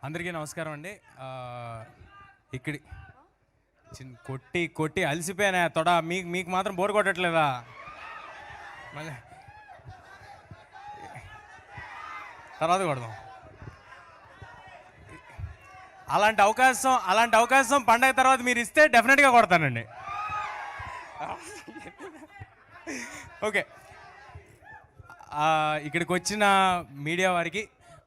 అందరికీ నమస్కారం అండి. ఇక్కడి కొట్టి కొట్టి అలసిపోయానా తొడ. మీకు మీకు మాత్రం బోర్ కొట్టట్లేదా? మళ్ళీ తర్వాత కొడదాం. అలాంటి అవకాశం పండగ తర్వాత మీరు ఇస్తే డెఫినెట్గా కొడతానండి. ఓకే, ఇక్కడికి వచ్చిన మీడియా వారికి,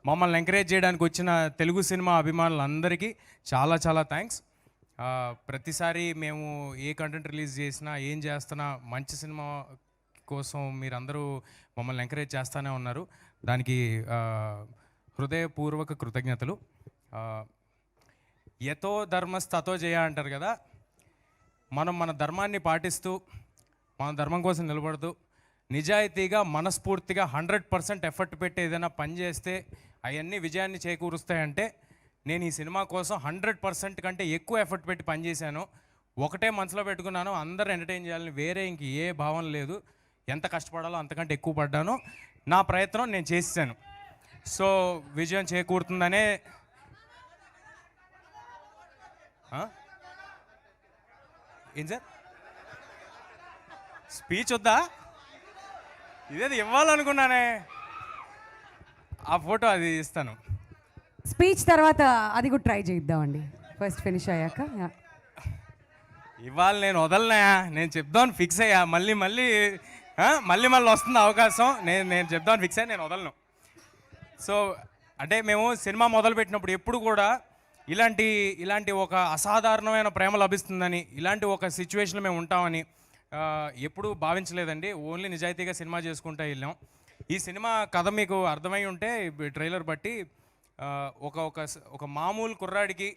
మమ్మల్ని ఎంకరేజ్ చేయడానికి వచ్చిన తెలుగు సినిమా అభిమానులందరికీ చాలా చాలా థ్యాంక్స్. ప్రతిసారి మేము ఏ కంటెంట్ రిలీజ్ చేసినా, ఏం చేస్తున్నా, మంచి సినిమా కోసం మీరందరూ మమ్మల్ని ఎంకరేజ్ చేస్తూనే ఉన్నారు. దానికి హృదయపూర్వక కృతజ్ఞతలు. యతో ధర్మస్తతో జయ అంటారు కదా, మనం మన ధర్మాన్ని పాటిస్తూ, మన ధర్మం కోసం నిలబడుతూ, నిజాయితీగా మనస్ఫూర్తిగా 100% ఎఫర్ట్ పెట్టి ఏదైనా పని చేస్తే అవన్నీ విజయాన్ని చేకూరుస్తాయంటే, నేను ఈ సినిమా కోసం 100% కంటే ఎక్కువ ఎఫర్ట్ పెట్టి పనిచేశాను. ఒకటే మనసులో పెట్టుకున్నాను, అందరూ ఎంటర్టైన్ చేయాలని. వేరే ఇంక ఏ భావన లేదు. ఎంత కష్టపడాలో అంతకంటే ఎక్కువ పడ్డాను. నా ప్రయత్నం నేను చేశాను. సో విజయం చేకూరుతుందనే. ఏం సార్, స్పీచ్ వద్దా? ఇదేది ఇవ్వాలనుకున్నానే, ఆ ఫోటో అది ఇస్తాను. స్పీచ్ తర్వాత అది కూడా ట్రై చేద్దామండి, ఫస్ట్ ఫినిష్ అయ్యాక. ఇవాళ నేను వదలనా, నేను చెప్దామని ఫిక్స్ అయ్యా. మళ్ళీ వస్తుంది అవకాశం. నేను చెప్దామని ఫిక్స్ అయ్యా, నేను వదలను. సో అంటే మేము సినిమా మొదలుపెట్టినప్పుడు ఎప్పుడు కూడా ఇలాంటి ఒక అసాధారణమైన ప్రేమ లభిస్తుందని, ఇలాంటి ఒక సిచ్యువేషన్లో మేము ఉంటామని ఎప్పుడూ భావించలేదండి. ఓన్లీ నిజాయితీగా సినిమా చేసుకుంటూ వెళ్ళాం. ఈ సినిమా కథ మీకు అర్థమై ఉంటే ట్రైలర్ బట్టి, ఒక మామూలు కుర్రాడికి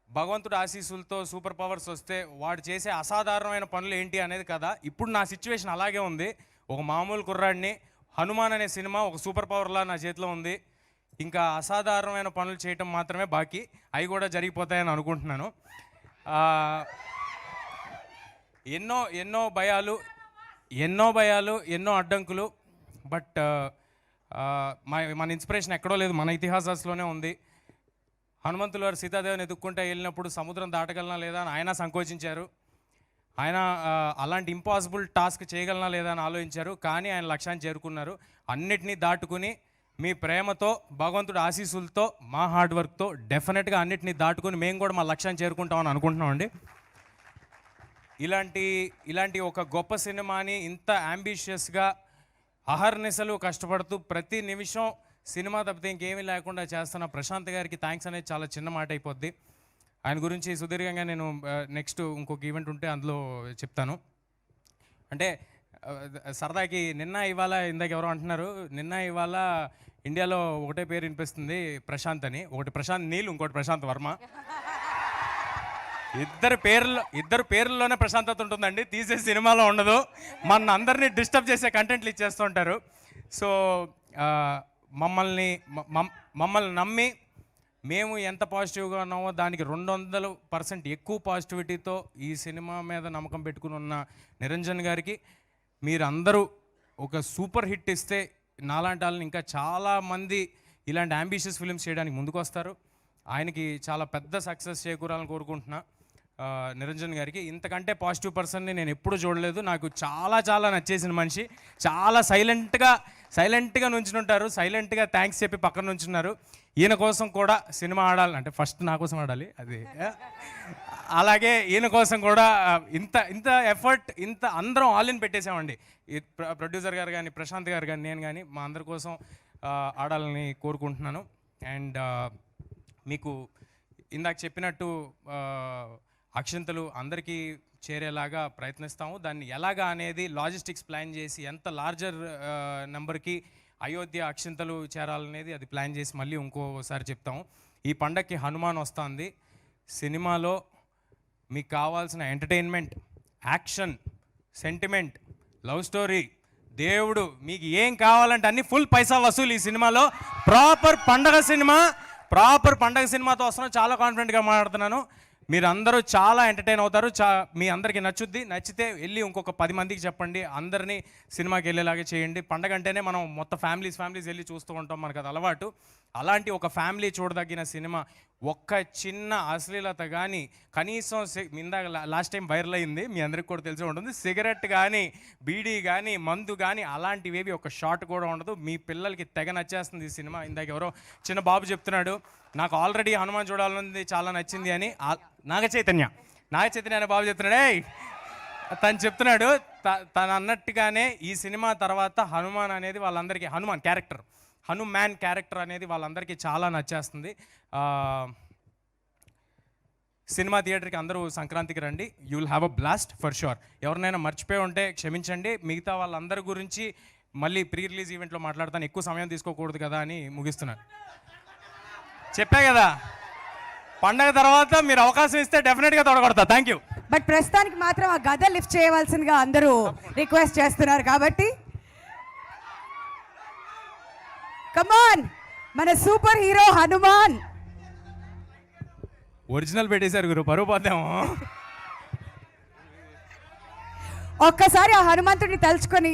భగవంతుడు ఆశీస్సులతో సూపర్ పవర్స్ వస్తే వాడు చేసే అసాధారణమైన పనులు ఏంటి అనేది కదా. ఇప్పుడు నా సిచ్యువేషన్ అలాగే ఉంది. ఒక మామూలు కుర్రాడిని, హనుమాన్ అనే సినిమా ఒక సూపర్ పవర్లా నా చేతిలో ఉంది. ఇంకా అసాధారణమైన పనులు చేయటం మాత్రమే బాకీ. అవి కూడా జరిగిపోతాయని అనుకుంటున్నాను. ఎన్నో భయాలు, ఎన్నో అడ్డంకులు. బట్ మన ఇన్స్పిరేషన్ ఎక్కడో లేదు, మన ఇతిహాసాల్లోనే ఉంది. హనుమంతులు వారు సీతాదేవిని ఎదుక్కుంటే వెళ్ళినప్పుడు సముద్రం దాటగలనా లేదా అని ఆయన సంకోచించారు. ఆయన అలాంటి ఇంపాసిబుల్ టాస్క్ చేయగలనా లేదా అని ఆలోచించారు. కానీ ఆయన లక్ష్యాన్ని చేరుకున్నారు. అన్నిటినీ దాటుకుని మీ ప్రేమతో, భగవంతుడి ఆశీస్సులతో, మా హార్డ్ వర్క్తో డెఫినెట్గా అన్నిటినీ దాటుకుని మేము కూడా మా లక్ష్యాన్ని చేరుకుంటామని అనుకుంటున్నామండి. ఇలాంటి ఒక గొప్ప సినిమాని ఇంత అంబిషియస్గా అహర్నిశలు కష్టపడుతూ ప్రతి నిమిషం సినిమా తప్పితే ఇంకేమీ లేకుండా చేస్తున్న ప్రశాంత్ గారికి థ్యాంక్స్ అనేది చాలా చిన్న మాట అయిపోద్ది. ఆయన గురించి సుదీర్ఘంగా నేను నెక్స్ట్ ఇంకొక ఈవెంట్ ఉంటే అందులో చెప్తాను. అంటే సరదాకి నిన్న ఇవాళ ఇందాక ఎవరో అంటున్నారు, నిన్న ఇవాళ ఇండియాలో ఒకటే పేరు వినిపిస్తుంది, ప్రశాంత్ అని. ఒకటి ప్రశాంత్ నీల్, ఇంకోటి ప్రశాంత్ వర్మ. ఇద్దరు పేర్లలోనే ప్రశాంతత ఉంటుందండి, తీసే సినిమాలో ఉండదు. మన అందరినీ డిస్టర్బ్ చేసే కంటెంట్లు ఇచ్చేస్తుంటారు. సో మమ్మల్ని నమ్మి మేము ఎంత పాజిటివ్గా ఉన్నామో దానికి 200% ఎక్కువ పాజిటివిటీతో ఈ సినిమా మీద నమ్మకం పెట్టుకుని ఉన్న నిరంజన్ గారికి, మీరందరూ ఒక సూపర్ హిట్ ఇస్తే నాలాంటి వాళ్ళని ఇంకా చాలామంది ఇలాంటి అంబిషియస్ ఫిల్మ్స్ చేయడానికి ముందుకు వస్తారు. ఆయనకి చాలా పెద్ద సక్సెస్ చేకూరాలని కోరుకుంటున్నా. నిరంజన్ గారికి ఇంతకంటే పాజిటివ్ పర్సన్ని నేను ఎప్పుడూ చూడలేదు. నాకు చాలా నచ్చేసిన మనిషి. చాలా సైలెంట్గా నుంచుంటారు, సైలెంట్గా థ్యాంక్స్ చెప్పి పక్కన నుంచున్నారు. ఈయన కోసం కూడా సినిమా ఆడాలి అంటే ఫస్ట్ నా కోసం ఆడాలి, అది అలాగే ఈయన కోసం కూడా ఇంత ఎఫర్ట్, అందరం ఆల్ ఇన్ పెట్టేసామండి. ప్రొడ్యూసర్ గారు కానీ, ప్రశాంత్ గారు కానీ, నేను కానీ, మా అందరి కోసం ఆడాలని కోరుకుంటున్నాను. అండ్ మీకు ఇందాక చెప్పినట్టు అక్షంతలు అందరికీ చేరేలాగా ప్రయత్నిస్తాము. దాన్ని ఎలాగా అనేది లాజిస్టిక్స్ ప్లాన్ చేసి, ఎంత లార్జర్ నెంబర్కి అయోధ్య అక్షంతలు చేరాలనేది అది ప్లాన్ చేసి మళ్ళీ ఇంకోసారి చెప్తాము. ఈ పండగకి హనుమాన్ వస్తుంది. సినిమాలో మీకు కావాల్సిన entertainment, action, sentiment, love story, దేవుడు, మీకు ఏం కావాలంటే అన్ని ఫుల్ పైసా వసూలు ఈ సినిమాలో. ప్రాపర్ పండగ సినిమాతో వస్తున్నాను. చాలా కాన్ఫిడెంట్గా మాట్లాడుతున్నాను. మీరు అందరూ చాలా ఎంటర్టైన్ అవుతారు. మీ అందరికీ నచ్చుద్ది. నచ్చితే వెళ్ళి ఇంకొక 10 మందికి చెప్పండి, అందరినీ సినిమాకి వెళ్ళేలాగా చేయండి. పండగ అంటేనే మనం మొత్తం ఫ్యామిలీస్ వెళ్ళి చూస్తూ ఉంటాం, మనకు అది అలవాటు. అలాంటి ఒక ఫ్యామిలీ చూడదగిన సినిమా. ఒక్క చిన్న అశ్లీలత కానీ కనీసం ఇందాక లాస్ట్ టైం వైరల్ అయింది, మీ అందరికి కూడా తెలిసి ఉంటుంది, సిగరెట్ కానీ బీడీ కానీ మందు కానీ అలాంటివేవి ఒక షాట్ కూడా ఉండదు. మీ పిల్లలకి తెగ నచ్చేస్తుంది ఈ సినిమా. ఇందాక ఎవరో చిన్న బాబు చెప్తున్నాడు, నాకు ఆల్రెడీ హనుమాన్ చూడాలన్నది చాలా నచ్చింది అని. నాగ చైతన్య అనే బాబు చెప్తున్నాడే, తను చెప్తున్నాడు తను అన్నట్టుగానే ఈ సినిమా తర్వాత హనుమాన్ అనేది వాళ్ళందరికీ, హనుమాన్ క్యారెక్టర్ అనేది వాళ్ళందరికీ చాలా నచ్చేస్తుంది. సినిమా థియేటర్కి అందరూ సంక్రాంతికి రండి. You will have a blast for sure. ఎవరినైనా మర్చిపోయి ఉంటే క్షమించండి. మిగతా వాళ్ళందరి గురించి మళ్ళీ ప్రీ రిలీజ్ ఈవెంట్లో మాట్లాడతాను, ఎక్కువ సమయం తీసుకోకూడదు కదా అని ముగిస్తున్నాను. చెప్పా కదా, పండగ తర్వాత మీరు అవకాశం ఇస్తే డెఫినెట్గా తొడగొడతా. Thank you. బట్ ప్రస్తుతానికి మాత్రం ఆ గద లిఫ్ట్ చేయవలసిందిగా అందరూ రిక్వెస్ట్ చేస్తున్నారు కాబట్టి కమాన్, మన సూపర్ హీరో హనుమాన్. ఒరిజినల్ పెట్టేశారు గురు, పరువు పోతాము. ఒక్కసారి ఆ హనుమంతుడిని తలుచుకొని